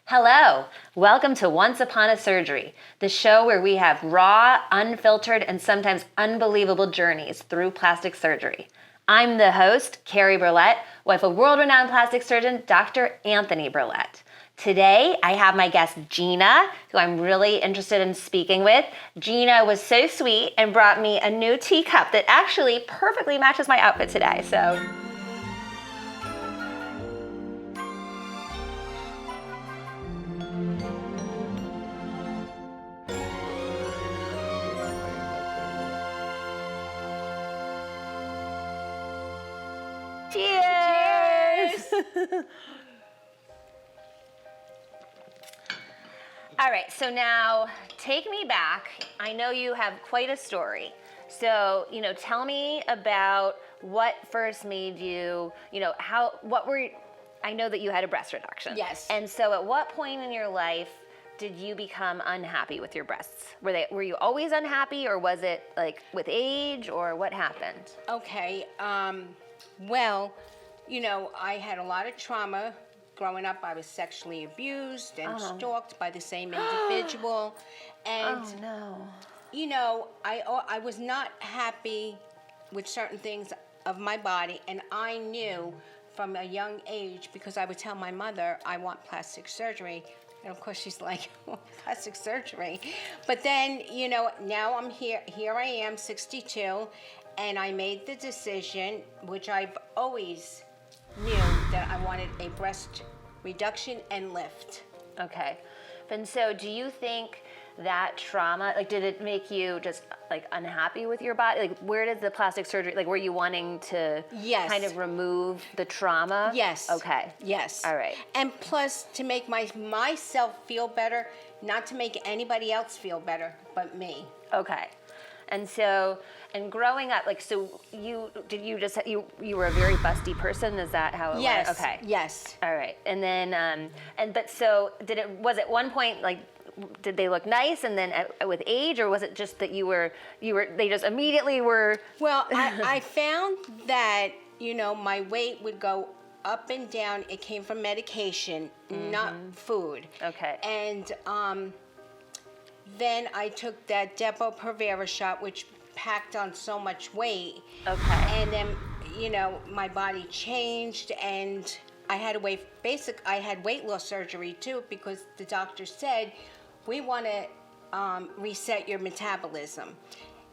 Hello, welcome to Once Upon a Surgery, the show where we have raw, unfiltered, and sometimes unbelievable journeys through plastic surgery. I'm the host, Kerry Berlet, wife of world-renowned plastic surgeon, Dr. Anthony Berlet. Today, I have my guest, Gina, who I'm really interested in speaking with. Gina was so sweet and brought me a new teacup that actually perfectly matches my outfit today, so... Cheers! All right, so now take me back. I know you have quite a story. So, tell me about what first made you, I know that you had a breast reduction. Yes. And so at what point in your life did you become unhappy with your breasts? Were you always unhappy, or was it like with age, or what happened? Okay. Well, I had a lot of trauma. Growing up, I was sexually abused and stalked by the same individual. And, Oh, no. I was not happy with certain things of my body. And I knew from a young age, because I would tell my mother, I want plastic surgery. And of course, she's like, well, plastic surgery. But then, now I'm here. Here I am, 62. And I made the decision, which I've always knew, that I wanted a breast reduction and lift. Okay. And so do you think that trauma, did it make you just unhappy with your body? Where did the plastic surgery, were you wanting to kind of remove the trauma? Yes. Okay. Yes. All right. And plus, to make myself feel better, not to make anybody else feel better, but me. Okay. And so, and growing up, you were a very busty person? Is that how it Yes. was? Okay. Yes. All right. And then, was at one point, did they look nice, and then with age, or was it just that they just immediately were? Well, I found that, my weight would go up and down. It came from medication, not food. Okay. And, then I took that Depo-Provera shot, which packed on so much weight. Okay. And then, my body changed, and I had I had weight loss surgery too, because the doctor said, we want to reset your metabolism.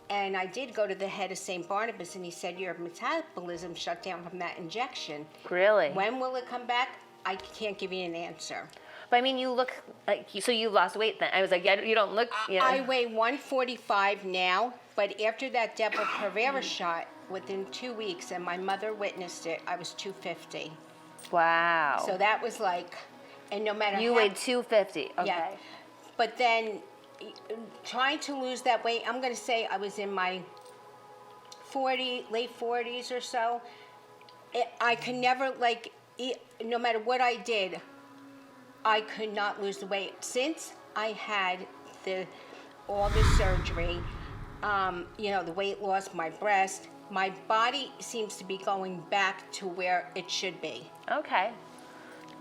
And I did go to the head of St. Barnabas, and he said, your metabolism shut down from that injection. Really? When will it come back? I can't give you an answer. But I mean, you look so you've lost weight then. I was like, yeah, you don't look. I weigh 145 now, but after that Depo-Provera shot, within 2 weeks, and my mother witnessed it, I was 250. Wow. So that was and no matter you weighed 250. Okay. Yeah. But then, trying to lose that weight, I'm going to say I was in my late 40s or so. I could never no matter what I did, I could not lose the weight. Since I had all the surgery, the weight loss, my breast, my body seems to be going back to where it should be. Okay.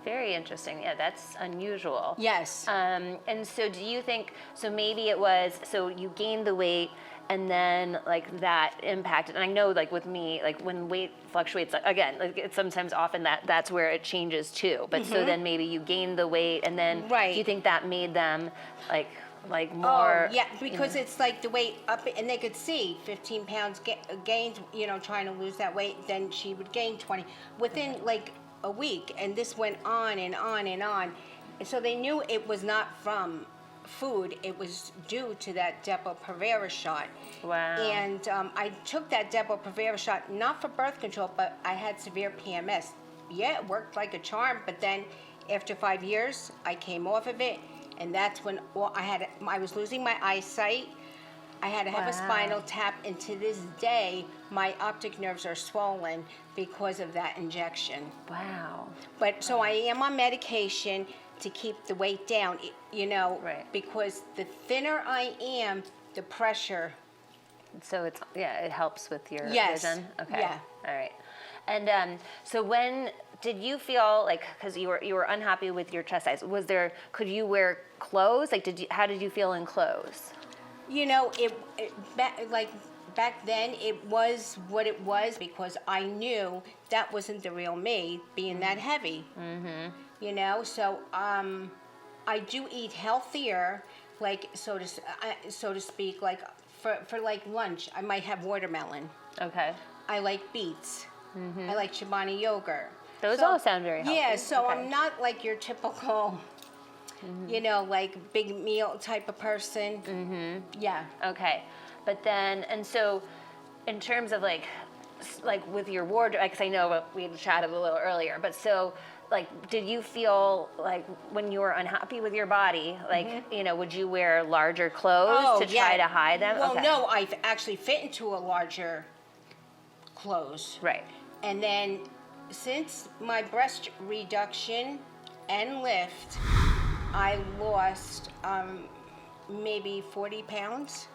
Very interesting. Yeah, that's unusual. Yes. And so do you think, maybe it was, you gained the weight, and then that impacted, and I know with me, when weight fluctuates, again, it's sometimes often that's where it changes too, but so then maybe you gained the weight, and then do you think that made them more? Oh, yeah, because it's the weight up, and they could see 15 pounds gained, trying to lose that weight, then she would gain 20 within a week, and this went on and on and on. And so they knew it was not from food, it was due to that Depo-Provera shot. Wow. And I took that Depo-Provera shot not for birth control, but I had severe PMS. Yeah, it worked like a charm, but then after 5 years, I came off of it, and that's when I was losing my eyesight. I had to have a spinal tap, and to this day, my optic nerves are swollen because of that injection. Wow. But so I am on medication to keep the weight down, Right. because the thinner I am, the pressure. So it helps with your Yes. vision? Okay. Yeah. All right. And so when did you feel like, because you were unhappy with your chest size, could you wear clothes? Like, how did you feel in clothes? You know, back then it was what it was because I knew that wasn't the real me being that heavy. Mm-hmm. You know, so I do eat healthier, like so to speak. Like for like lunch, I might have watermelon. Okay. I like beets. Mm-hmm. I like Chobani yogurt. Those all sound very healthy. Yeah, so okay. I'm not like your typical, you know, like big meal type of person. Mm-hmm. Yeah. Okay, but then, and so, in terms of like with your wardrobe, because I know we had chatted a little earlier, but so, like, did you feel like when you were unhappy with your body, like, you know, would you wear larger clothes to try to hide them? Well, okay. no, I've actually fit into a larger clothes. Right. And then, since my breast reduction and lift, I lost maybe 40 pounds.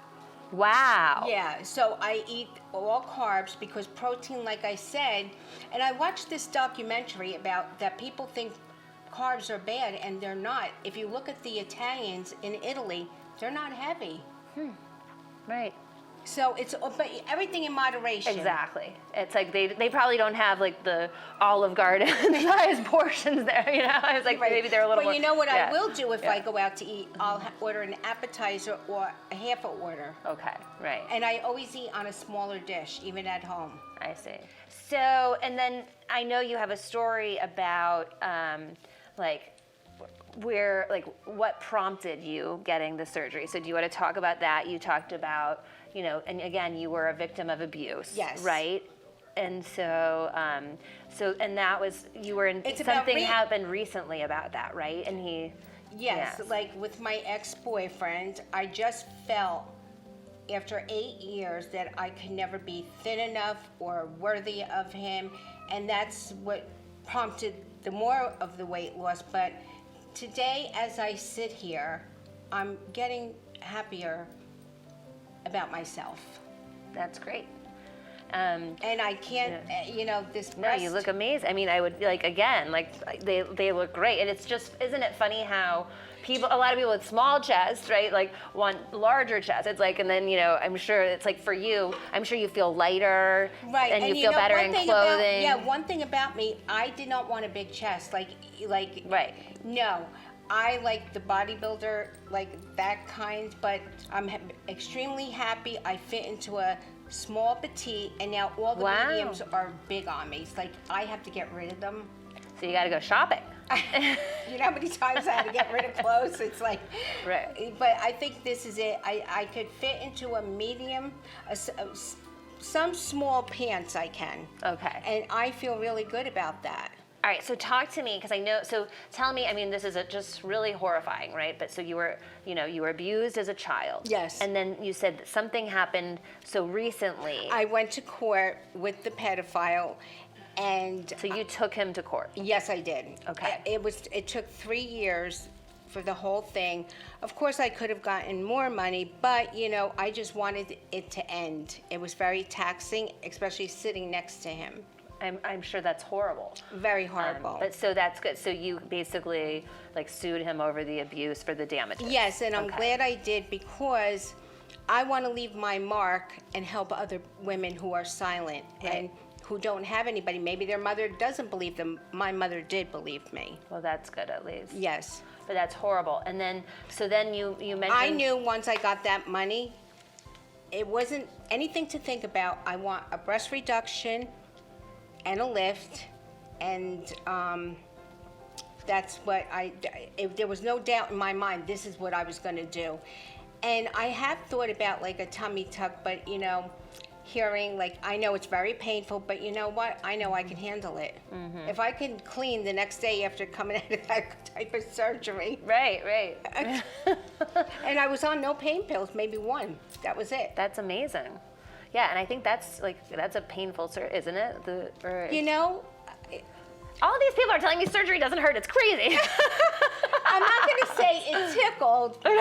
Wow. Yeah, so I eat all carbs because protein, like I said, and I watched this documentary about that people think carbs are bad, and they're not. If you look at the Italians in Italy, they're not heavy. Right. So it's, but everything in moderation. Exactly. It's like they probably don't have like the Olive Garden size portions there, you know? I was like, maybe they're a little more. But you know what I will do if I go out to eat? I'll order an appetizer or a half an order. Okay, right. And I always eat on a smaller dish, even at home. I see. So, and then I know you have a story about what prompted you getting the surgery. So do you want to talk about that? You talked about, you know, and again, you were a victim of abuse. Yes. Right? And so, and that was, you were in, It's something happened recently about that, right? And he... Yes, like with my ex-boyfriend, I just felt after 8 years that I could never be thin enough or worthy of him. And that's what prompted the more of the weight loss. But today, as I sit here, I'm getting happier about myself. That's great. And I can't, you know, this breast... No, you look amazing. I mean, I would, like, again, like, they look great. And it's just, isn't it funny how a lot of people with small chests, right, like, want larger chests. It's like, and then, you know, I'm sure it's like for you, I'm sure you feel lighter. Right. And you feel better in clothing. One thing about me, I did not want a big chest. Like, right. No. I like the bodybuilder, like that kind, but I'm extremely happy I fit into a small petite, and now all the mediums are big on me. It's like I have to get rid of them. So you got to go shopping. You know how many times I had to get rid of clothes? It's like, right. But I think this is it. I could fit into a medium, some small pants I can. Okay. And I feel really good about that. All right, so talk to me, because I know, so tell me, I mean, this is just really horrifying, right? But so you were abused as a child. Yes. And then you said that something happened so recently. I went to court with the pedophile, and... So you took him to court? Yes, I did. Okay. It took 3 years for the whole thing. Of course, I could have gotten more money, but, you know, I just wanted it to end. It was very taxing, especially sitting next to him. I'm sure that's horrible. Very horrible. But so that's good. So you basically like sued him over the abuse for the damages. Yes, and I'm glad I did, because I want to leave my mark and help other women who are silent and who don't have anybody. Maybe their mother doesn't believe them. My mother did believe me. Well, that's good at least. Yes. But that's horrible. And then, so then you mentioned... I knew once I got that money, it wasn't anything to think about. I want a breast reduction and a lift, and that's what there was no doubt in my mind this is what I was going to do. And I have thought about like a tummy tuck, but you know, hearing like, I know it's very painful, but you know what, I know I can handle it. Mm-hmm. If I can clean the next day after coming out of that type of surgery. Right. And I was on no pain pills, maybe one, that was it. That's amazing. Yeah, and I think that's a painful surgery, isn't it? You know, all these people are telling me surgery doesn't hurt. It's crazy. I'm not going to say it tickled, but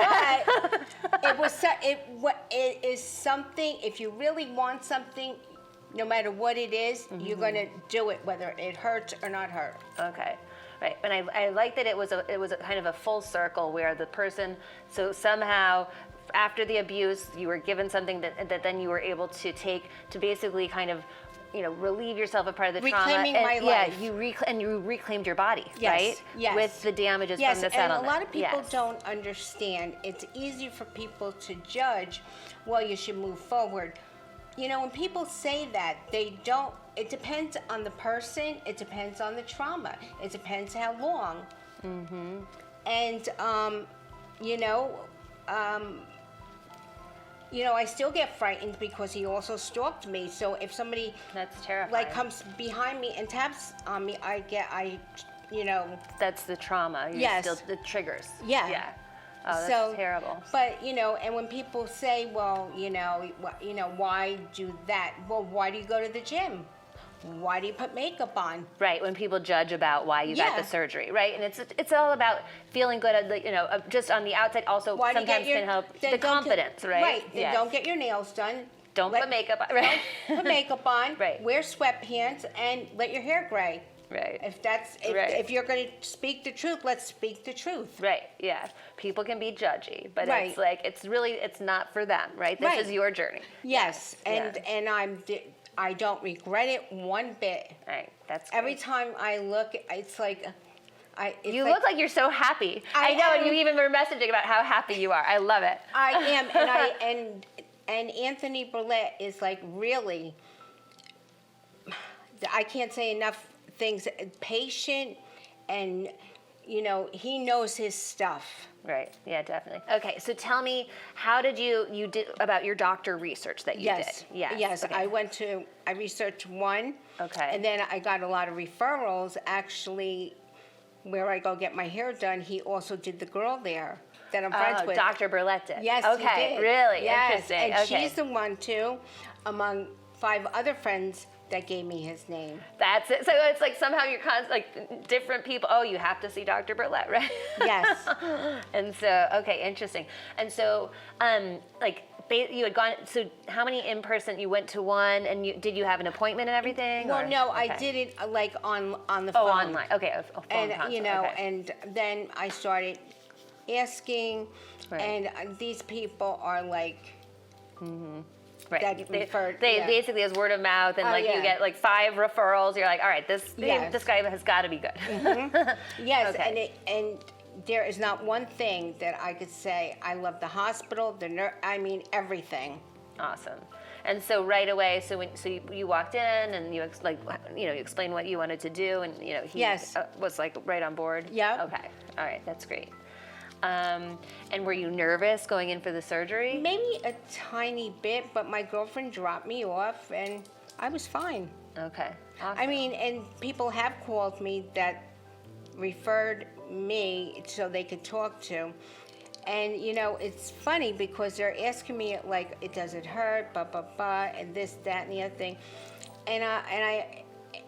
it is something. If you really want something, no matter what it is, you're going to do it, whether it hurts or not hurt. Okay. Right. And I like that it was a kind of a full circle where the person, so somehow after the abuse, you were given something that then you were able to take to basically kind of, relieve yourself of part of the Reclaiming trauma. my life. Yeah, you reclaimed your body, Yes, right? yes. With the damages Yes, from the and settlement. a lot of people Yes. don't understand. It's easy for people to judge, well, you should move forward. When people say that, they don't, it depends on the person, it depends on the trauma, it depends how long. And, I still get frightened because he also stalked me. So if somebody That's terrifying. comes behind me and taps on me, That's the trauma. Yes. The triggers. Yeah. Yeah. Oh, that's so terrible. But and when people say, well, why do that? Well, why do you go to the gym? Why do you put makeup on? Right, when people judge about why you got Yeah. the surgery, right? And it's all about feeling good, just on the outside. Also, Why do you sometimes get your, can help then the don't confidence, get, right? Right. Then Yes. don't get your nails done. Don't put makeup on, right? Don't put makeup on. Right. Wear sweatpants and let your hair gray. Right. If you're going to speak the truth, let's speak the truth. Right. Yeah. People can be judgy, but Right. it's like it's not for them, right? This Right. is your journey. Yes, Yeah. and I don't regret it one bit. Right. That's Every great. time I look, it's like You look like you're so happy. I I know, and am. you even were messaging about how happy you are. I love it. I am, and Anthony Berlet is like really. I can't say enough things. Patient, and he knows his stuff. Right. Yeah, definitely. Okay, so tell me, how did you did about your doctor research that you Yes. did? Yes. Yes. Okay. I researched one. Okay. And then I got a lot of referrals. Actually, where I go get my hair done, he also did the girl there that I'm friends with. Dr. Berlet did. Yes, Okay. he did. Really Yes. interesting. And Okay. she's the one too, among 5 other friends that gave me his name. That's it. So it's like somehow you're like different people. Oh, you have to see Dr. Berlet, right? Yes. And so, okay, interesting. And so, you had gone. So, how many in person? You went to one, and did you have an appointment and everything? Well, or? no, I Okay. did it like on the Oh, phone. online. Okay, a phone And consult. Okay. and then I started asking, Right. and these people are like. Right. that referred- They yeah. basically is word of mouth, and Oh, you yeah. get like 5 referrals. You're like, all right, this Yes. guy has got to be good. Yes, Okay. and there is not one thing that I could say. I love the hospital, the nurse. I mean everything. Awesome. And so right away, you walked in and you explained what you wanted to do, and he Yes. was like right on board. Yep. Okay. All right. That's great. And were you nervous going in for the surgery? Maybe a tiny bit, but my girlfriend dropped me off, and I was fine. Okay. Awesome. I mean, and people have called me that referred me so they could talk to. And it's funny because they're asking me like, does it hurt, blah blah blah, and this, that, and the other thing,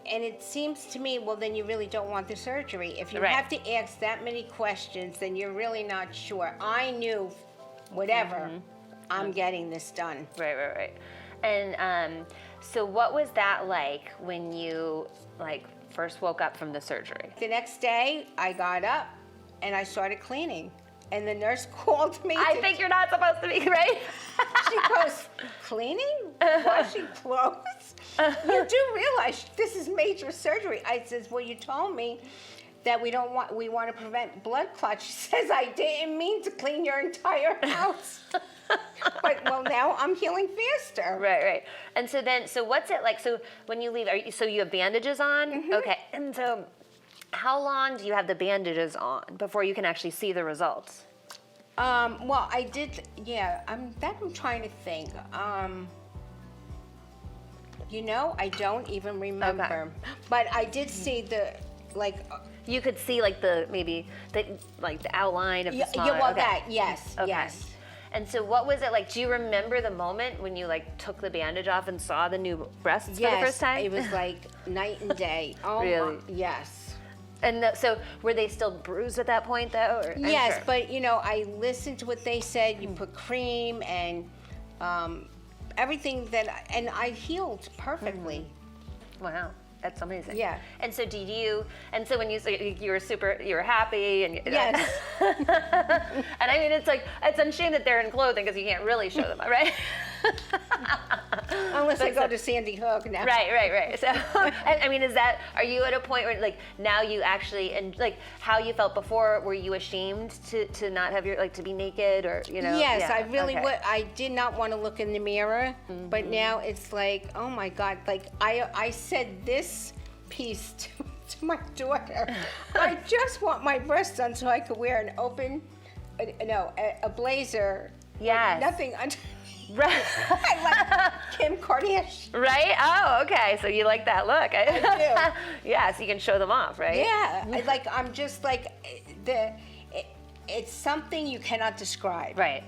and it seems to me, well, then you really don't want the surgery. If you Right. have to ask that many questions, then you're really not sure. I knew, whatever, I'm getting this done. Right. And so what was that like when you first woke up from the surgery? The next day, I got up and I started cleaning, and the nurse called me. I think you're not supposed to be, right? She goes, cleaning? Washing clothes? You do realize this is major surgery. I says, well, you told me that we want to prevent blood clots. She says, I didn't mean to clean your entire house. But, well, now I'm healing faster. Right. And so what's it like? So when you leave, so you have bandages on? Mm-hmm. Okay. And so how long do you have the bandages on before you can actually see the results? Well, I did, yeah, I'm trying to think. I don't even remember. Okay. But I did see You could see the outline of the smaller. well, okay. that, yes, Okay. yes. And so what was it like? Do you remember the moment when you took the bandage off and saw the new breasts for the first time? It was like night and day. Oh, Really? Yes. And so were they still bruised at that point though? Or, I'm Yes, sure. but I listened to what they said. You put cream and everything and I healed perfectly. Wow, that's amazing. Yeah. And so and so when you say you were happy and Yes. and I mean, it's a shame that they're in clothing because you can't really show them, right? Unless I go to Sandy Hook now. Right. So, I mean, are you at a point where like now you actually, and like how you felt before, were you ashamed to not have to be naked or, Yes, Yeah, I really okay. would. I did not want to look in the mirror, but now it's like, oh my God, like I said this piece to my daughter. I just want my breasts done so I could wear an open, a blazer. Yes. Like nothing under. Right. I like Kim Kardashian. Right? Oh, okay. So you like that look. I do. Yeah, so you can show them off, right? Yeah. I'm just like, it's something you cannot describe. Right.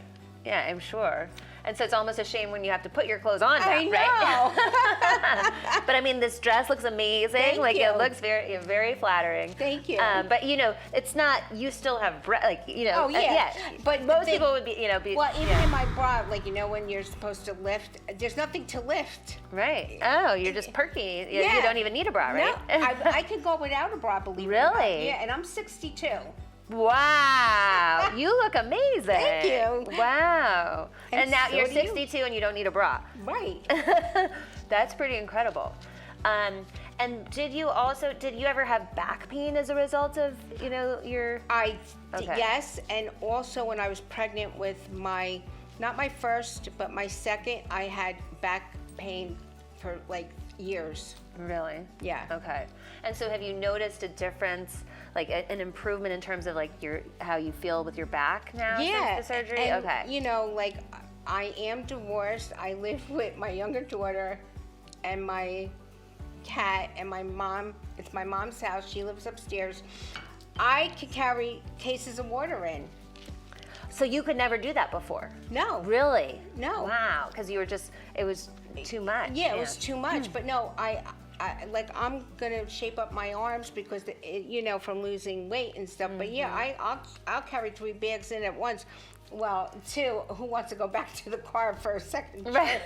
Yeah, I'm sure. And so it's almost a shame when you have to put your clothes on now, I right? But I mean, this dress looks amazing. Thank you. It looks very, very flattering. Thank you. But it's not. You still have Oh yeah. But most people would be, Well, even in my bra, when you're supposed to lift, there's nothing to lift. Right. Oh, you're just perky. You Yeah. don't even need a bra, right? No, I could go without a bra, believe it or not. Really? Yeah, and I'm 62. Wow, you look amazing. Thank you. Wow. And now so you're do you. 62 and you don't need a bra. Right. That's pretty incredible. And did you ever have back pain as a result of, your... Okay. Yes, and also when I was pregnant with not my first, but my second, I had back pain for like years. Really? Yeah. Okay. And so have you noticed a difference, like an improvement in terms of like how you feel with your back now since the surgery? And, okay. I am divorced. I live with my younger daughter and my cat and my mom. It's my mom's house. She lives upstairs. I could carry cases of water in. So you could never do that before? No. Really? No. Wow, because it was too much. Yeah, it was too much. But no, I'm gonna shape up my arms because from losing weight and stuff. But yeah, I'll carry 3 bags in at once. Well, 2. Who wants to go back to the car for a second? Right.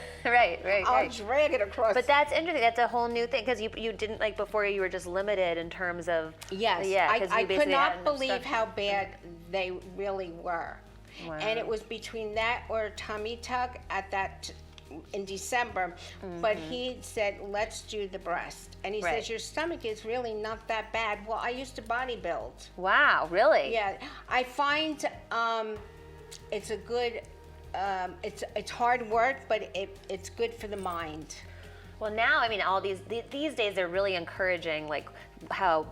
I'll drag it across. But that's interesting. That's a whole new thing because you didn't before. You were just limited in terms of yes. Yeah, I could not believe stuff. how bad they really were. Wow. And it was between that or a tummy tuck in December, but he said, let's do the breast. And he says, your stomach is really not that bad. Well, I used to bodybuild. Wow, really? Yeah, I find it's a good, it's hard work, but it's good for the mind. Well, now, I mean, all these days they're really encouraging, like how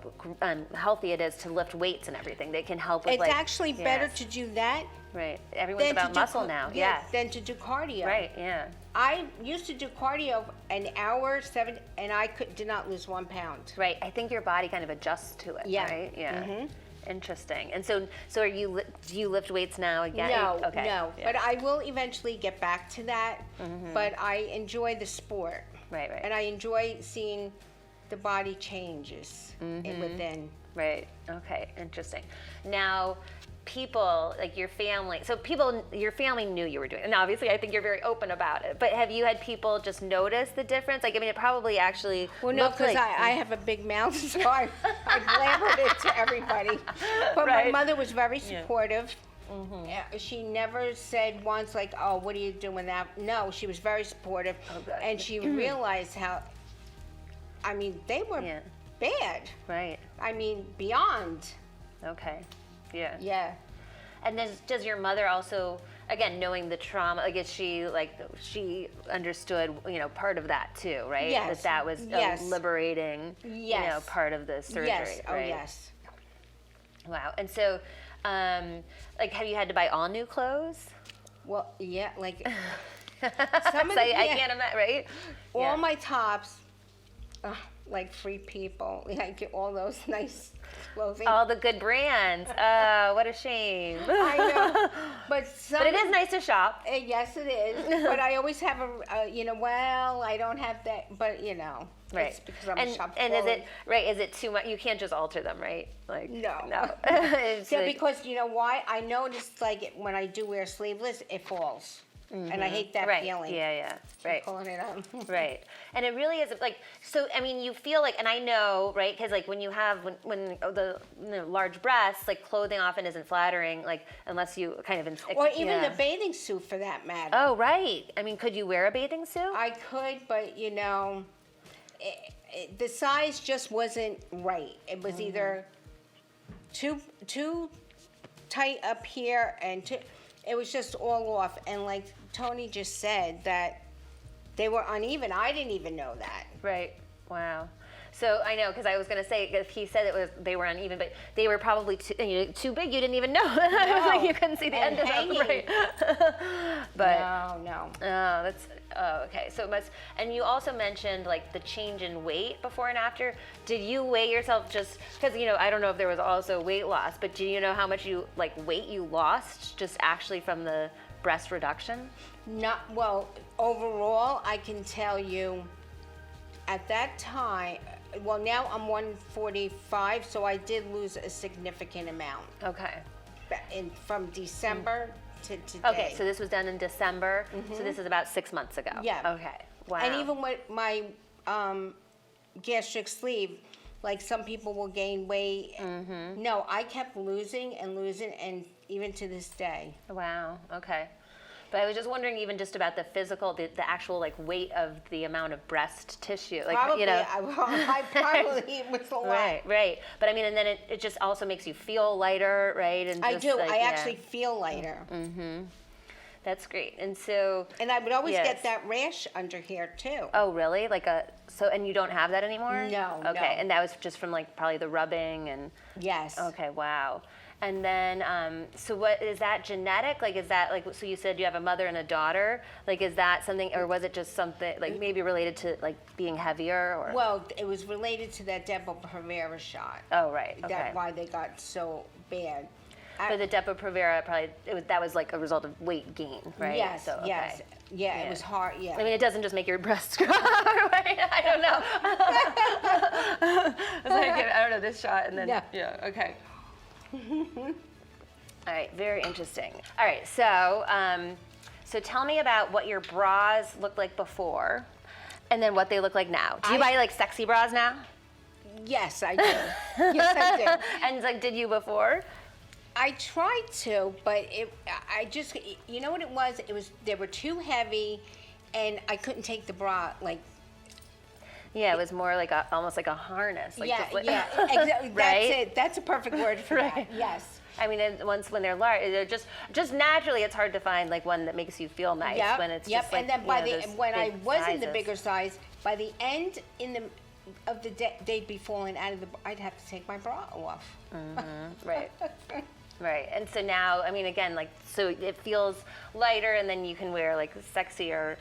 healthy it is to lift weights and everything. They can help with It's actually better to do that. Right. Everyone's about muscle now. Yeah. Than to do cardio. Right. Yeah. I used to do cardio an hour, 7, and I did not lose 1 pound. Right. I think your body kind of adjusts to it. Yeah. Right. Yeah. Interesting. And so do you lift weights now again? No. Okay. No. Yeah. But I will eventually get back to that. But I enjoy the sport. Right. And I enjoy seeing the body changes within. Right. Okay. Interesting. Now, people like your family. So your family knew you were doing it. And obviously, I think you're very open about it. But have you had people just notice the difference? Like, I mean, it probably actually. Well, no, because I have a big mouth, so I blabbered it to everybody. But my mother was very supportive. Yeah, she never said once like, "Oh, what are you doing that?" No, she was very supportive, and she realized how. I mean, they were bad. Right. I mean, beyond. Okay. Yeah. Yeah. And does your mother also, again, knowing the trauma, like, she understood, part of that too, right? Yes. That was a liberating, Yes. part of the surgery. Yes. Right? Oh, yes. Wow. And so, have you had to buy all new clothes? Well, yeah, like I can't imagine, right? All my tops, like Free People, like all those nice clothing. All the good brands. Oh, what a shame. I know, but it is nice to shop. Yes, it is. But I always have I don't have that, but Right. it's because I'm a shopaholic. And is it too much? You can't just alter them, right? Like No. It's Yeah, like- because you know why? I noticed like when I do wear sleeveless, it falls. And I hate that Right. feeling. Yeah. Right. Pulling it up. Right. And it really is like, so, I mean, you feel like, and I know, right, because like when you have, when the large breasts, like clothing often isn't flattering, like unless you kind of, Or even the bathing suit for that matter. Oh, right. I mean, could you wear a bathing suit? I could, but the size just wasn't right. It was either too tight up here and it was just all off. And like Tony just said, that they were uneven. I didn't even know that. Right. Wow. So I know, because I was going to say, if he said they were uneven, but they were probably too big. You didn't even know. I was like, you couldn't see the end of them. Right. But no. Okay. So it must. And you also mentioned like the change in weight before and after. Did you weigh yourself just because I don't know if there was also weight loss, but do you know how much weight you lost just actually from the breast reduction? Overall, I can tell you at that time, now I'm 145, so I did lose a significant amount. Okay. From December to today. Okay, so this was done in December, so this is about 6 months ago. Yeah. Okay, wow. And even with my gastric sleeve, like some people will gain weight. No, I kept losing, and even to this day. Wow, okay. But I was just wondering, even just about the physical, the actual weight of the amount of breast tissue. Probably, I probably it was a lot. Right. But I mean, and then it just also makes you feel lighter, right? And I just, do. I actually feel lighter. That's great. And so. And I would always get that rash under here too. Oh, really? And you don't have that anymore? No. Okay. No. And that was just from probably the rubbing and. Yes. Okay. Wow. And then, so what is that genetic? Is that so you said you have a mother and a daughter? Is that something, or was it just something maybe related to being heavier or? Well, it was related to that Depo-Provera shot. Oh, right. Okay. That's why they got so bad. But the Depo-Provera that was a result of weight gain, right? Yes. So, okay. Yes. Yeah, it was hard. Yeah. I mean, it doesn't just make your breasts grow, right? I don't know. I don't know, this shot and then, yeah okay. All right, very interesting. All right, so tell me about what your bras looked like before, and then what they look like now. Do you buy sexy bras now? Yes, I do. Yes, I do. And did you before? I tried to, but I just, you know what it was? They were too heavy, and I couldn't take the bra Yeah, it was more almost like a harness. Exactly. Right? That's it. That's a perfect word for that. Yes. I mean, when they're large, they're just naturally, it's hard to find one that makes you feel nice when it's just and then when I was sizes. in the bigger size, by the end of the day, they'd be falling out of I'd have to take my bra off. Right. Right, and so now, I mean, again, so it feels lighter, and then you can wear sexier,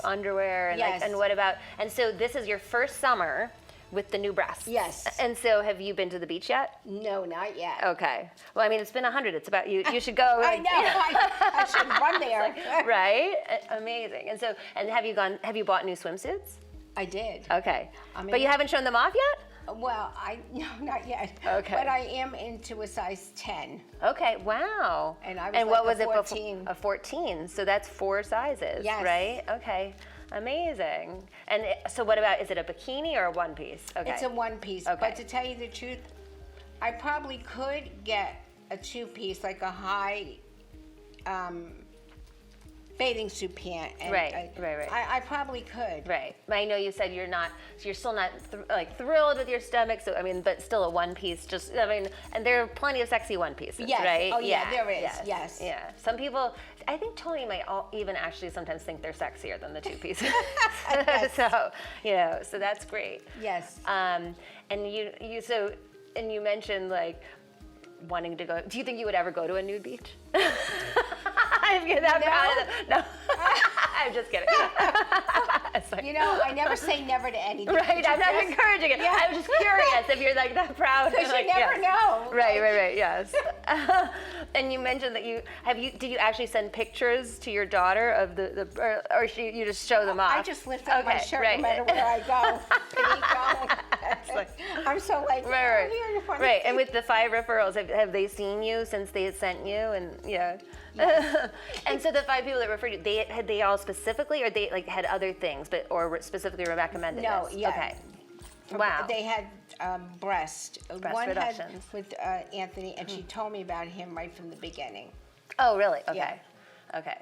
underwear, and and what about? And so this is your first summer with the new breasts. Yes. And so, have you been to the beach yet? No, not yet. Okay. Well, I mean, it's been 100. It's about you. You should go. I know. I should run there. Right. Amazing. And so, have you bought new swimsuits? I did. Okay. But you haven't shown them off yet? Well, no, not yet. Okay. But I am into a size 10. Okay, wow. And I was what was a 14. it before? A 14. So that's 4 sizes, yes. Right? Okay. Amazing. And so what about, is it a bikini or a one piece? Okay. It's a one piece. Okay. But to tell you the truth, I probably could get a 2-piece, a high bathing suit pant. And right. I probably could. Right. I know you said you're still not thrilled with your stomach. So I mean, but still a one piece. And there are plenty of sexy one pieces. Yes. Right. Oh yeah, there is. Yes. Yeah. Some people, I think Tony might even actually sometimes think they're sexier than the 2 pieces. So so that's great. Yes. And you mentioned wanting to go. Do you think you would ever go to a nude beach? I'm that proud of them. No, I'm just kidding. I never say never to anything. Right, I'm not encouraging it. Yeah. I'm just curious if you're that proud. Because you never know. Right, yes. And you mentioned that did you actually send pictures to your daughter of you just show them off? I just lift up my shirt no matter where I go. like, I'm so like, right, oh, here you want right. to And with the 5 referrals, have they seen you since they had sent you? And yeah. And so the 5 people that referred you, had they all specifically, or they like had other things, but or specifically were recommended No, this? yeah. Okay. Wow. They had breast. One reductions. had with Anthony, and she told me about him right from the beginning. Oh, really? Okay. Yeah. Okay.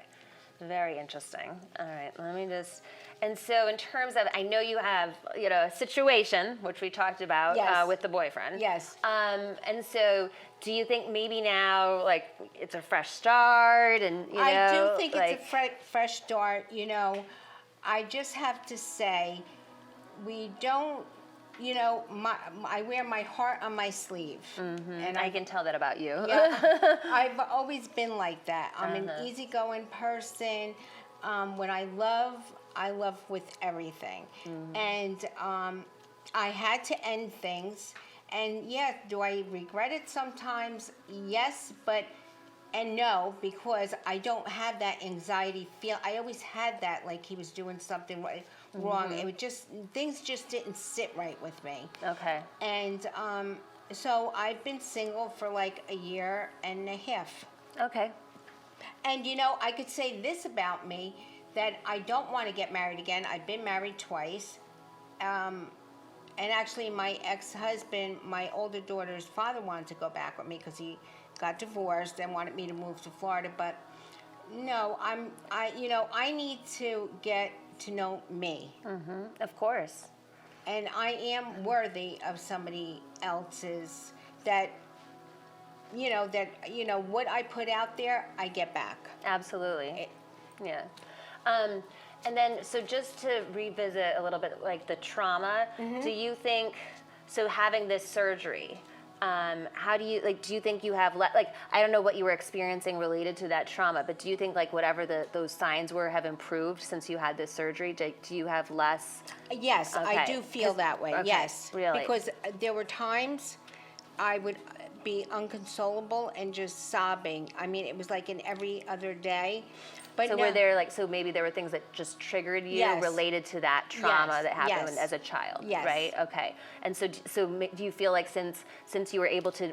Very interesting. All right. Let me just. And so, in terms of, I know you have, a situation which we talked about Yes. with the boyfriend. Yes. And so, do you think maybe now, like, it's a fresh start, and I do think like, it's a fresh start. I just have to say, we don't. I wear my heart on my sleeve, and I can tell that about you. Yeah, I've always been like that. I'm an easygoing person. When I love with everything. And I had to end things. And yeah, do I regret it sometimes? Yes, and no, because I don't have that anxiety feel. I always had that, like he was doing something wrong. It would things just didn't sit right with me. Okay. And so I've been single for like a year and a half. Okay. And I could say this about me, that I don't want to get married again. I've been married twice. And actually my ex-husband, my older daughter's father, wanted to go back with me because he got divorced and wanted me to move to Florida. But no, I need to get to know me. Of course. And I am worthy of somebody else's that what I put out there, I get back. Absolutely. Yeah. And then, so just to revisit a little bit, like the trauma, do you think, so having this surgery, how do you think you have, I don't know what you were experiencing related to that trauma, but do you think like whatever those signs were have improved since you had this surgery? Do you have less? Yes, Okay. I do feel that way, Okay, yes. really? Because there were times I would be inconsolable and just sobbing. I mean, it was like in every other day. But So no, were there so maybe there were things that just triggered you Yes. related to that trauma Yes, that happened yes. as a child, Yes. right? Okay. And so do you feel like since you were able to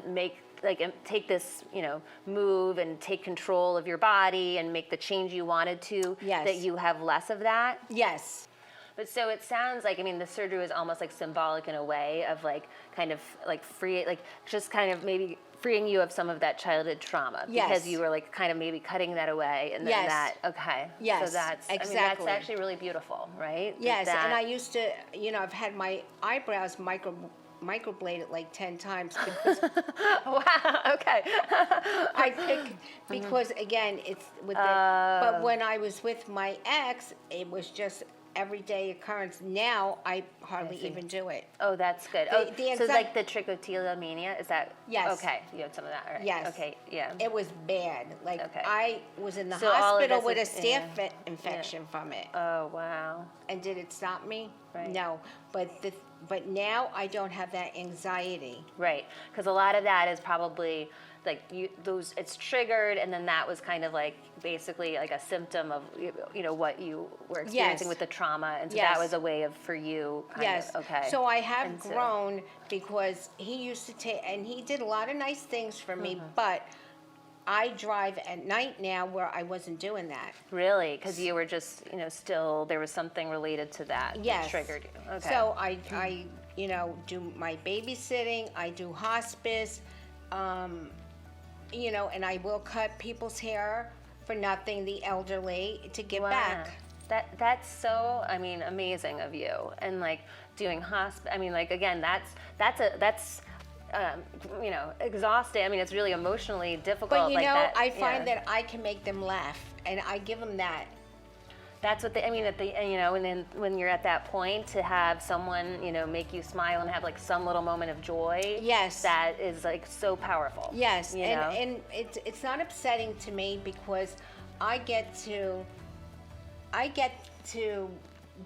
take this, move and take control of your body and make the change you wanted to, Yes. that you have less of that? Yes. But so it sounds like, the surgery was almost like symbolic in a way of kind of free, just kind of maybe freeing you of some of that childhood trauma. Yes. Because you were kind of maybe cutting that away, and then Yes. okay. Yes, So that's, exactly. that's actually really beautiful, right? Yes, and I used to, I've had my eyebrows microbladed like 10 times because Wow, okay. I pick, because again, it's with but when I was with my ex, it was just everyday occurrence. Now I hardly see. even do it. Oh, that's good. The So exact- like the trichotillomania, is that? Yes. Okay, you had some of that, all right. Yes. Okay, yeah. It was bad. Like Okay. I was in the So all of hospital this with a is- staph infection from it. Oh, wow. And did it stop me? Right. No. But now I don't have that anxiety. Right, because a lot of that is probably it's triggered, and then that was kind of basically like a symptom of what you were experiencing Yes. with the trauma, and so Yes. that was a way of for you. Yes. Okay. So I have And so- grown because he used to take, and he did a lot of nice things for me, Mm-hmm. but I drive at night now where I wasn't doing that. Really, because you were just still there was something related to that Yes. that triggered you. Okay. So I do my babysitting, I do hospice, and I will cut people's hair for nothing, the elderly, to give Wow. back. That's so amazing of you, and doing hospice. Again, that's exhausting. It's really emotionally difficult. But that, I find yeah. that I can make them laugh, and I give them that. That's what and then when you're at that point, to have someone make you smile and have some little moment of joy. Yes. That is so powerful. Yes, you know? and it's not upsetting to me because I get to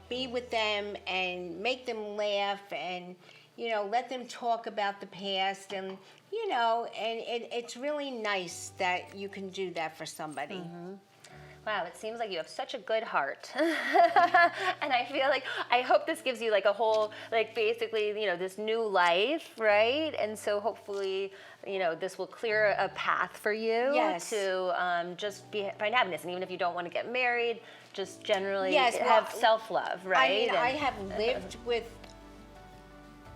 be with them and make them laugh and let them talk about the past, and it's really nice that you can do that for somebody. Wow, it seems like you have such a good heart. And I feel like, I hope this gives you like a whole, like basically, this new life, right? And so hopefully, this will clear a path for you Yes. to just find happiness. And even if you don't want to get married, just generally Yes, well, have self-love, right? I mean, I And- have lived with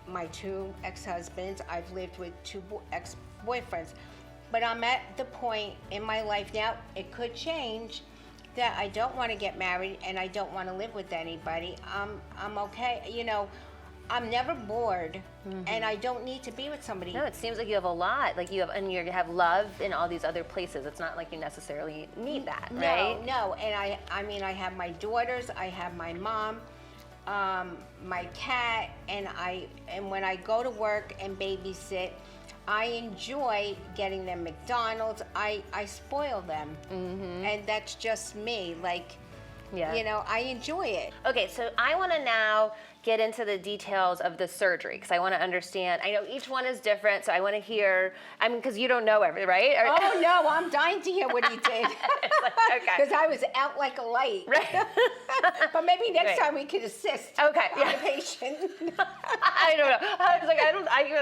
my 2 ex-husbands. I've lived with 2 ex-boyfriends. But I'm at the point in my life now, it could change, that I don't want to get married and I don't want to live with anybody. I'm okay. I'm never bored, and I don't need to be with somebody. No, it seems like you have a lot. Like you have love in all these other places. It's not like you necessarily need that, right? No. And I mean, I have my daughters, I have my mom, my cat, and when I go to work and babysit, I enjoy getting them McDonald's. I spoil them, and that's just me. Like, Yeah. I enjoy it. Okay, so I want to now get into the details of the surgery because I want to understand. I know each one is different, so I want to hear. I mean, because you don't know everything, right? Oh no, I'm dying to hear what he did. Okay. Because I was out like a light. Right. But maybe next Right. time we could assist Okay, the yeah. patient. I don't know. I was like, I feel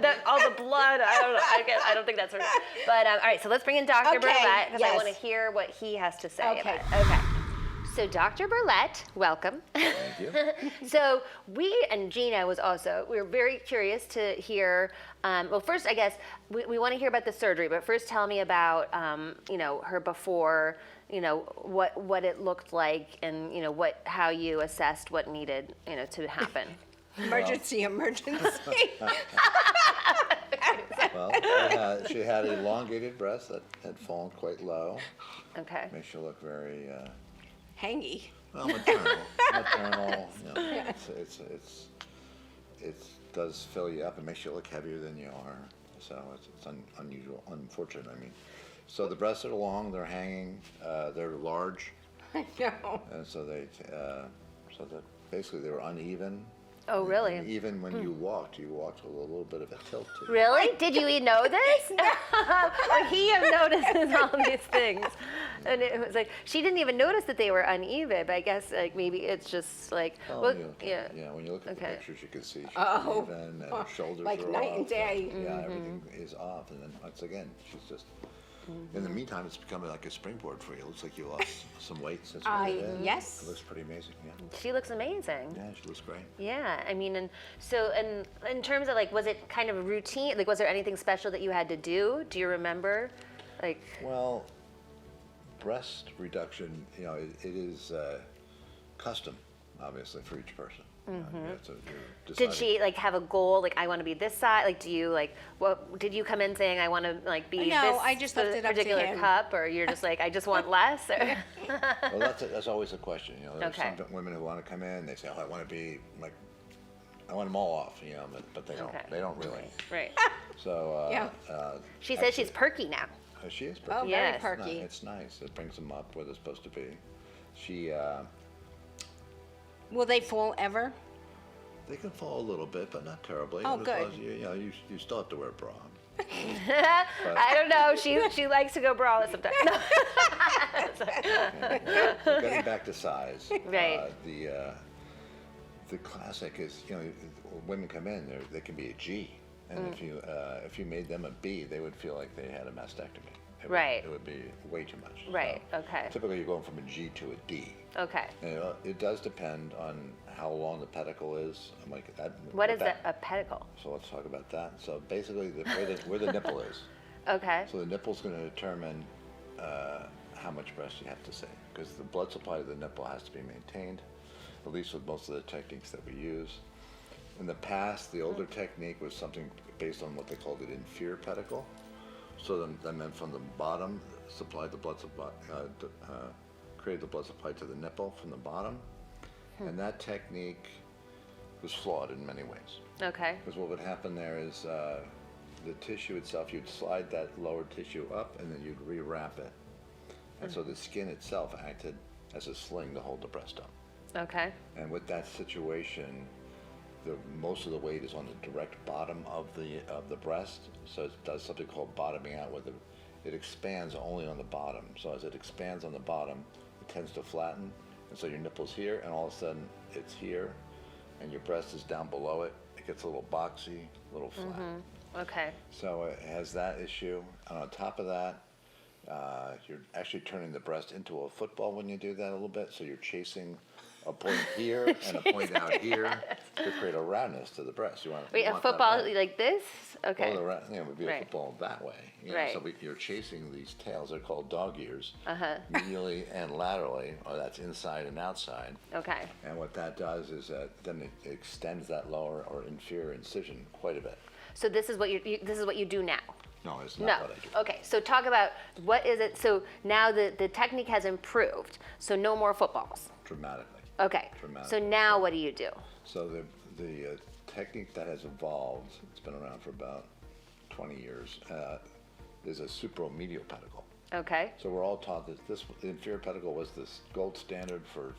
like all the blood. I don't know. I don't think that's right. But all right, so let's bring in Dr. Okay, Berlet because I yes. want to hear what he has to say Okay. about it. Okay. So Dr. Berlet, welcome. Thank you. So we and Gina we were very curious to hear. Well, first, I guess we want to hear about the surgery, but first, tell me about her before. What it looked like, and how you assessed what needed to happen. Emergency. Well, she had elongated breasts that had fallen quite low. Okay. Makes you look very Hangy. well maternal. Maternal. It does fill you up. It makes you look heavier than you are. So it's unusual, unfortunate. I mean, so the breasts are long. They're hanging. They're large, I know. and so basically they were uneven. Oh, really? And even when you walked with a little bit of a tilt to you. Really? Did you know this? Or he notices all these things? And it was like, she didn't even notice that they were uneven, but I guess like maybe it's just like, Oh, well, yeah. Yeah, when you look at the Okay. pictures, you can see she's Oh. uneven and her shoulders Like are night off. and day. Yeah, everything is off. And then once again, she's just, in the meantime, it's becoming like a springboard for you. It looks like you lost some weight since you were there. yes. It looks pretty amazing, yeah. she looks amazing. Yeah, she looks great. Yeah, I mean, and in terms of like, was it kind of a routine? Like, was there anything special that you had to do? Do you remember? Like, Well, breast reduction, it is custom, obviously, for each person. You have to- you're did deciding- she like have a goal? Like, I want to be this size. Like, do you like what? Did you come in saying I want to like be No, this I just left it up to particular him. cup, or you're just like I just want less? Or? Well, that's always a question. There's Okay. some women who want to come in. They say, "Oh, I want to be like, I want them all off," but they don't. Okay. They don't really. Right. So Yeah. She says she's perky now. She is Oh, pretty. very Yes. perky. It's nice. It brings them up where they're supposed to be. She, Will they fall ever? they can fall a little bit, but not terribly. Oh, As good. long as you still have to wear a bra. I don't know. She likes to go braless sometimes. No. So getting back to size. Right. The classic is, women come in, they can be a G, and if you made them a B, they would feel like they had a mastectomy. Right. It would be way too much. Right, So okay. Typically, you're going from a G to a D. Okay. And it does depend on how long the pedicle is. I'm like that. What is a pedicle? So let's talk about that. So basically, where the nipple is. Okay. So the nipple's going to determine how much breast you have to save, because the blood supply to the nipple has to be maintained, at least with most of the techniques that we use. In the past, the older technique was something based on what they called an inferior pedicle. So that meant from the bottom, supplied the blood supply, created the blood supply to the nipple from the bottom. And that technique was flawed in many ways. Okay. Because what would happen there is the tissue itself, you'd slide that lower tissue up and then you'd rewrap it. And so the skin itself acted as a sling to hold the breast up. Okay. And with that situation, most of the weight is on the direct bottom of the breast. So it does something called bottoming out, where it expands only on the bottom. So as it expands on the bottom, it tends to flatten. And so your nipple's here, and all of a sudden it's here, and your breast is down below it. It gets a little boxy, a little flat. Okay. So it has that issue. And on top of that, you're actually turning the breast into a football when you do that a little bit. So you're chasing a point here and a point out here to create a roundness to the breast. You want Wait, you a want that football round. like this? Okay. Well, it would be a Right. football that way. You know, Right. So you're chasing these tails. They're called dog ears, Uh-huh. medially and laterally, or that's inside and outside. Okay. And what that does is that then it extends that lower or inferior incision quite a bit. So this is what this is what you do now. No, it's No. not what I do. Okay. So talk about what is it? So now the technique has improved. So no more footballs. Dramatically. Okay. Dramatically. So now what do you do? So the technique that has evolved, it's been around for about 20 years, is a supromedial pedicle. Okay. So we're all taught that the inferior pedicle was this gold standard for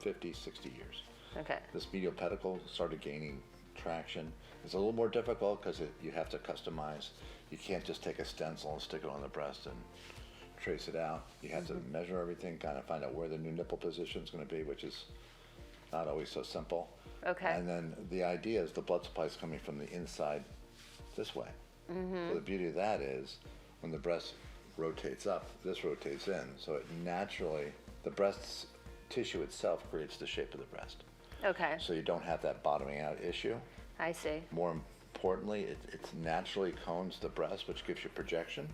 50, 60 years. Okay. This medial pedicle started gaining traction. It's a little more difficult because you have to customize. You can't just take a stencil and stick it on the breast and trace it out. You have to measure everything, kind of find out where the new nipple position is going to be, which is not always so simple. Okay. And then the idea is the blood supply is coming from the inside this way. So the beauty of that is when the breast rotates up, this rotates in. So it naturally, the breast's tissue itself creates the shape of the breast. Okay. So you don't have that bottoming out issue. I see. More importantly, it naturally cones the breast, which gives you projection,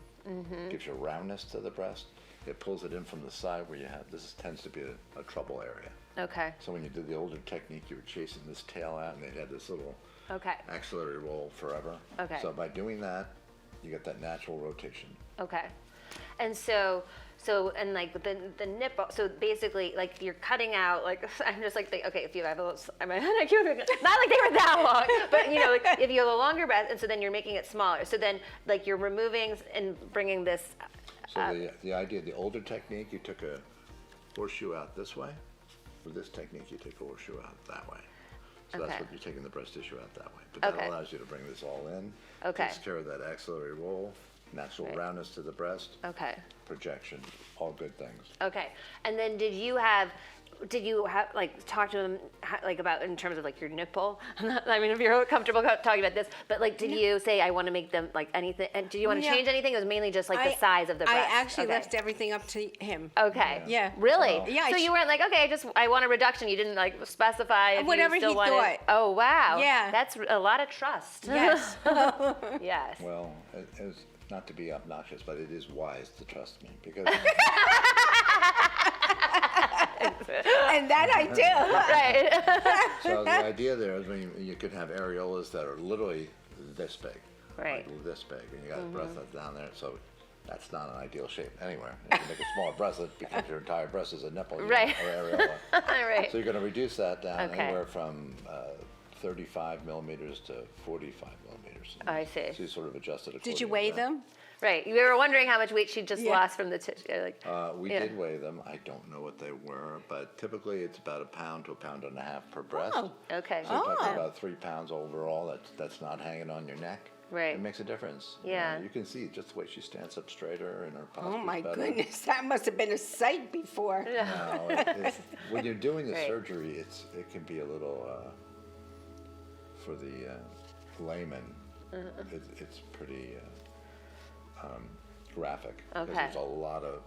gives you roundness to the breast. It pulls it in from the side where you have, this tends to be a trouble area. Okay. So when you did the older technique, you were chasing this tail out and they had this little Okay. axillary roll forever. Okay. So by doing that, you get that natural rotation. Okay. And and like the nipple, so basically like you're cutting out, like, I'm just like, okay, if you have a little, not like they were that long, but you know, like if you have a longer breast, and so then you're making it smaller. So then like you're removing and bringing this, So the idea, the older technique, you took a horseshoe out this way. With this technique, you take a horseshoe out that way. So that's Okay. what you're taking the breast tissue out that way. But that Okay. allows you to bring this all in. Okay. Takes care of that axillary roll, natural Right. roundness to the breast, okay. projection, all good things. Okay. And then did you have like talk to them like about in terms of like your nipple? I mean, if you're comfortable talking about this, but like, did you say I want to make them like anything? And did you want to Yeah. change anything? It was mainly just like the size of the breast. I actually Okay. left everything up to him. Okay. Yeah. Really? Wow. Yeah, So I you weren't like, okay, I want a reduction. You didn't like specify if Whatever you still he wanted. thought. Oh wow. Yeah. That's a lot of trust. Yes. Yes. Well, it's not to be obnoxious, but it is wise to trust me because And that I do. Right. so the idea there is when you could have areolas that are literally this big, Right. like this big, and you got a breast that's down there. So that's not an ideal shape anywhere. If you make a smaller breast, it becomes your entire breast is a nipple, Right. or areola. Right. So you're going to reduce that down Okay. anywhere from 35 millimeters to 45 millimeters. I see. So you sort of adjust it accordingly. Did you weigh to that. them? Right. You were wondering how much weight she just Yeah. lost from the tissue. Like, We Yeah. did weigh them. I don't know what they were, but typically it's about 1 pound to 1.5 pounds per breast. Oh. okay. So you're talking Oh. about 3 pounds overall. That's not hanging on your neck. Right. It makes a difference. Yeah. You can see just the way she stands up straighter and her posture's Oh my better. goodness, that must have been a sight before. No, when you're doing the Right. surgery, it can be a little, for the layman, it's pretty graphic. Because Okay. there's a lot of,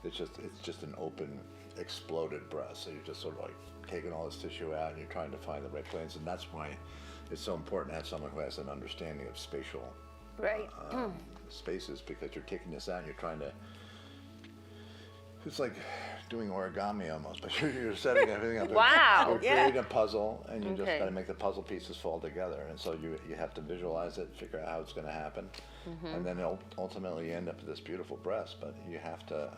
it's just an open, exploded breast. So you're just sort of like taking all this tissue out and you're trying to find the right planes. And that's why it's so important to have someone who has an understanding of spatial Right. spaces, because you're taking this out and you're trying to, it's like doing origami almost, but you're setting everything up. Wow. You're Yeah. creating a puzzle, and you just Okay. got to make the puzzle pieces fall together. And so you have to visualize it, figure out how it's going to happen, and then ultimately you end up with this beautiful breast. But you have to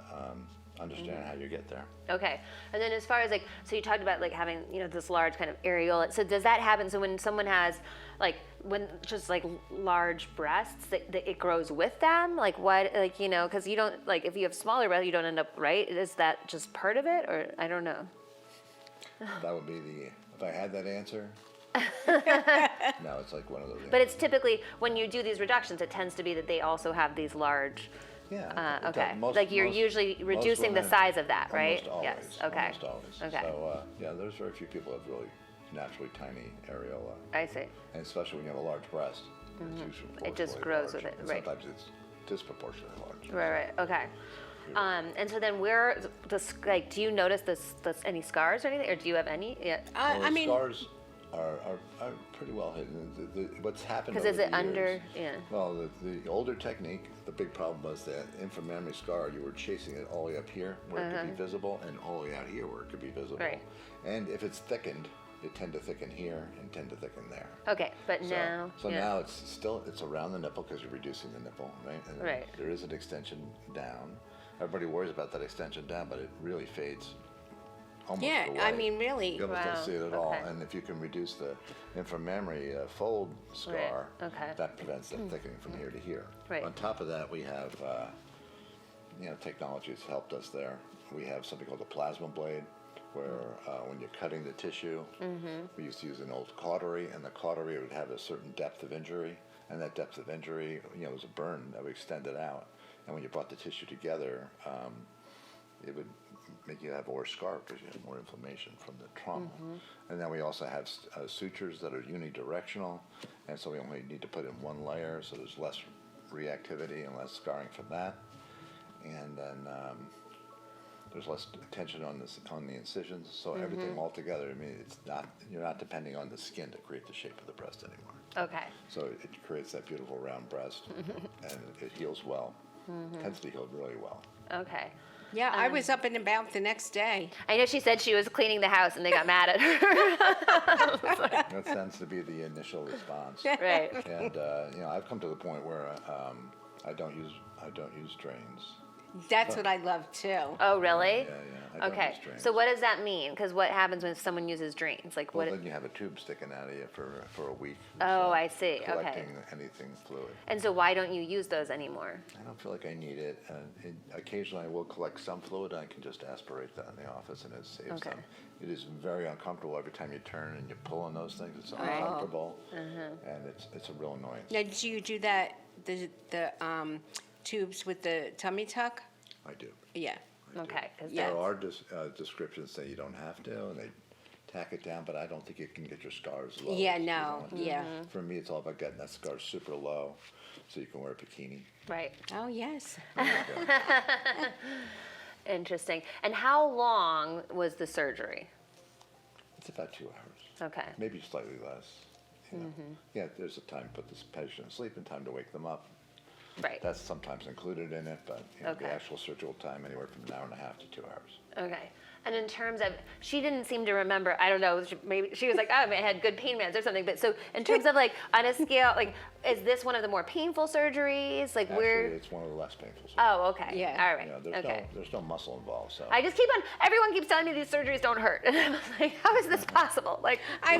understand how you get there. Okay. And then as far as like, so you talked about like having, this large kind of areola. So does that happen? So when someone has like, when just like large breasts, that it grows with them? Like what, like, because you don't, like if you have smaller breasts, you don't end up, right? Is that just part of it? Or I don't know. That would be if I had that answer. No, it's like one of those. But it's typically, when you do these reductions, it tends to be that they also have these large Yeah. Okay. Most- Like you're most- usually most reducing the women- size of that, right? Almost always. Yes. Okay. Almost always. Okay. So yeah, there's very few people that have really naturally tiny areola, I see. and especially when you have a large breast, it's usually It just proportionally grows large, with it, and right. Sometimes it's disproportionately large. Right. Okay. And so then where like do you notice this any scars or anything, or do you have any? Yeah. Well, I the mean, scars are pretty well hidden. What's happened Because over is it the under? years- Yeah. Well, the older technique, the big problem was that inframemory scar, you were chasing it all the way up here where it could be visible, and all the way out here where it could be visible. Right. And if it's thickened, it tend to thicken here and tend to thicken there. Okay, but So, now. so yeah. now it's around the nipple because you're reducing the nipple, right? And Right. there is an extension down. Everybody worries about that extension down, but it really fades almost yeah, away. I mean, really. You almost Wow, don't see it at all. okay. And if you can reduce the inframemory fold scar, okay. that prevents the thickening from here to here. Right. On top of that, we have, technology has helped us there. We have something called a plasma blade, where when you're cutting the tissue, we used to use an old cautery, and the cautery would have a certain depth of injury, and that depth of injury, was a burn that would extend it out. And when you brought the tissue together, it would make you have a worse scar because you have more inflammation from the trauma. And then we also have sutures that are unidirectional, and so we only need to put in one layer, so there's less reactivity and less scarring from that. And then there's less tension on the incisions, so everything all together. I mean, you're not depending on the skin to create the shape of the breast anymore. Okay. So it creates that beautiful round breast, and it heals well. Tends to heal really well. Okay. Yeah, I was up and about the next day. I know she said she was cleaning the house and they got mad at her. That tends to be the initial response. Right. And I've come to the point where I don't use drains. That's what I love too. Oh, really? Yeah, I don't Okay. use drains. So what does that mean? Because what happens when someone uses drains? Like Well, what? then you have a tube sticking out of you for a week. Oh, I see. Okay. Collecting anything fluid. And so why don't you use those anymore? I don't feel like I need it. Occasionally I will collect some fluid, and I can just aspirate that in the office, and it saves Okay. them. It is very uncomfortable every time you turn and you pull on those things. It's Right. uncomfortable, and it's a real annoyance. Now, do you do that, the tubes with the tummy tuck? I do. Yeah. I do. Okay. 'Cause Yeah. There are descriptions say you don't have to, and they tack it down, but I don't think it can get your scars low. Yeah, as you no, want to. yeah. For me, it's all about getting that scar super low, so you can wear a bikini. Right. Oh, yes. There you go. Interesting. And how long was the surgery? It's about 2 hours, Okay. maybe slightly less. Yeah, there's a time to put this patient to sleep and time to wake them up. Right. That's sometimes included in it, but Okay. the actual surgical time anywhere from an hour and a half to 2 hours. Okay. And in terms of, she didn't seem to remember, I don't know, maybe she was like, oh, I had good pain meds or something. But so in terms of like, on a scale, like, is this one of the more painful surgeries? Like Actually, where? it's one of the less painful surgeries. Oh, okay. Yeah. All right. Okay. There's no muscle involved, so. I just keep on, everyone keeps telling me these surgeries don't hurt. And I'm like, how is this possible? Like, I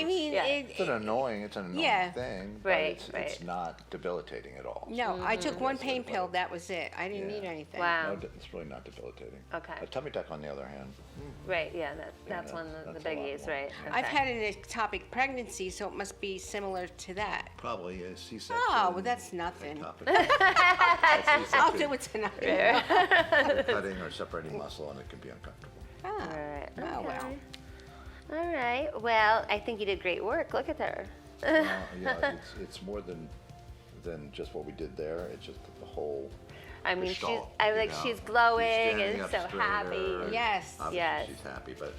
mean, Yeah. It's an annoying Yeah. thing, Right, but it's right. not debilitating at all. no, I took one That's pain what it pill, was. that was it. I didn't need Yeah. anything. Wow. No, it's really not debilitating. Okay. A tummy tuck, on the other hand, right, yeah, that's one of the that's a lot biggies, more. right? Yeah. I've Okay. had an ectopic pregnancy, so it must be similar to that. probably a C-section. Oh, well, that's nothing. ectopic. I'll do it tonight. Cutting or separating muscle, and it can be uncomfortable. Ah, All right. oh, well. okay. All right. Well, I think you did great work. Look at her. It's more than just what we did there. It's just the whole. I mean, gestalt, she's glowing standing and up so straighter, happy. and Yes. Obviously, Yes. she's happy, but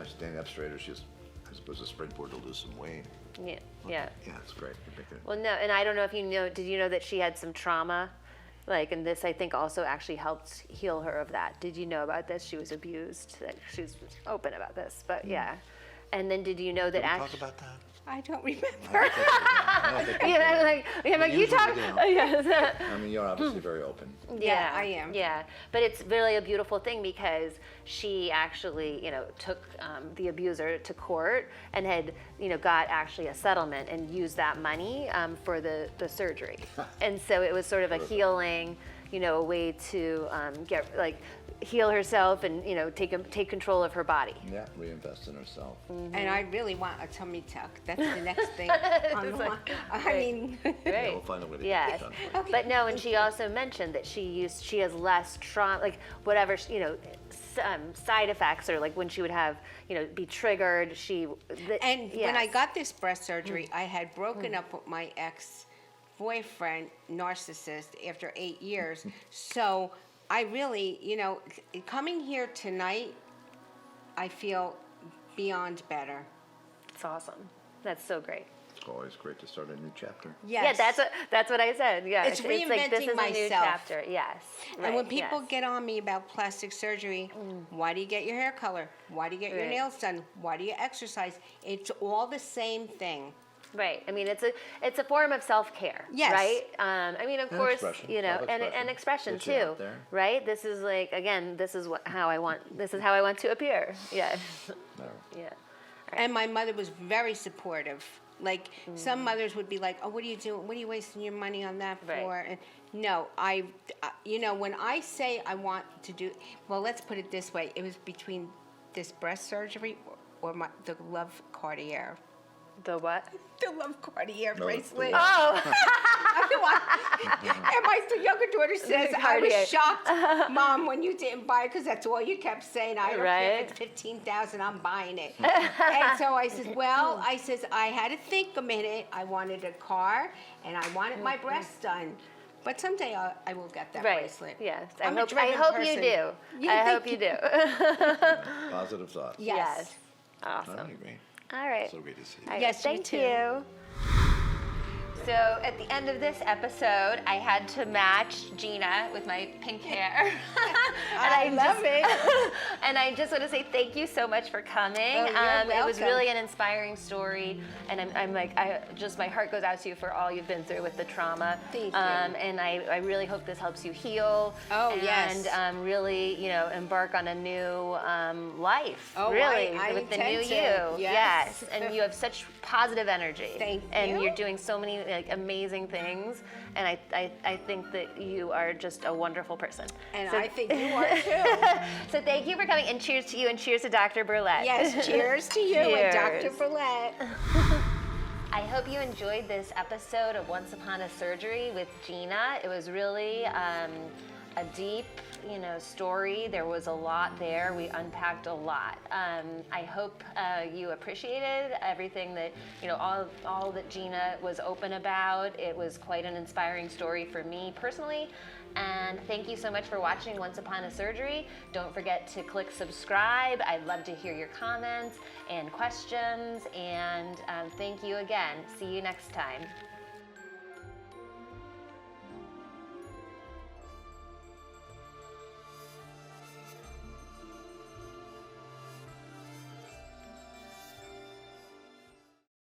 she's standing up straighter. She's, I suppose, a springboard to lose some weight. Yeah, yeah. Yeah, it's great. You make it- Well, no, and I don't know if you know, did you know that she had some trauma? Like, and this, I think, also actually helped heal her of that. Did you know about this? She was abused. Like, she's open about this, but yeah. And then did you know that Did we talk actually? about that? I don't remember. I don't think we did. Yeah, like you usually talk. do. Yes. I mean, you're obviously very open. Yeah, I am. Yeah, but it's really a beautiful thing because she actually, took the abuser to court and had, got actually a settlement and used that money for the surgery. And so it was sort of a healing, a way to heal herself and take control of her body. Yeah, reinvest in herself. And I really want a tummy tuck. That's the next thing. I mean, Yeah, we'll find a way to Yes. get it done. But no, and she also mentioned that she has less trauma, like whatever, side effects, or like when she would have, be triggered. and when I got this breast surgery, I had broken up with my ex-boyfriend, narcissist, after 8 years. So I really, coming here tonight, I feel beyond better. It's awesome. That's so great. It's always great to start a new chapter. Yes. Yeah, that's what I said. Yeah, It's like this is reinventing a new myself. chapter. Yes. And when right, people yes. get on me about plastic surgery, why do you get your hair color? Why do you get your Right. nails done? Why do you exercise? It's all the same thing. Right. I mean, it's a form of self-care. Yes. Right. I mean, of And course, expression, and expression Gets it too. out there. Right. This is like, again, this is how I want to appear. Yeah. No. Yeah. And my mother was very supportive. Like some mothers would be like, "Oh, what are you doing? What are you wasting your money on that for?" Right. And no, when I say I want to do, well, let's put it this way: it was between this breast surgery or the Love Cartier. The what? The Love Cartier No, bracelet. the Oh. And my younger daughter says, I Cartier. was shocked, Mom, when you didn't buy it, because that's all you kept saying. I don't care if it's $15,000, I'm buying it. And so I says, I had to think a minute. I wanted a car, and I wanted my breasts done. But someday I will get that Right. bracelet. Yes. I'm I a driven hope person. you do. You I think hope you do. Positive thoughts. Yes. Awesome. I agree. All right. So great to see you. All right, Yes, you thank too. you. So at the end of this episode, I had to match Gina with my pink hair. I love it. And I just want to say thank you so much for coming. Oh, you're It was welcome. really an inspiring story, and my heart goes out to you for all you've been through with the trauma. Thank you. And I really hope this helps you heal. Oh, and, yes. Really, embark on a new life. Oh, really, I with the new intend to. you. Yes. And you have such positive energy. Thank And you. you're doing so many amazing things, and I think that you are just a wonderful person. And So- I think you are too. So thank you for coming, and cheers to you, and cheers to Dr. Berlet. Yes, cheers to you and Dr. Cheers. Berlet. I hope you enjoyed this episode of Once Upon a Surgery with Gina. It was really a deep, story. There was a lot there. We unpacked a lot. I hope you appreciated everything that, all that Gina was open about. It was quite an inspiring story for me personally. And thank you so much for watching Once Upon a Surgery. Don't forget to click subscribe. I'd love to hear your comments and questions. And thank you again. See you next time.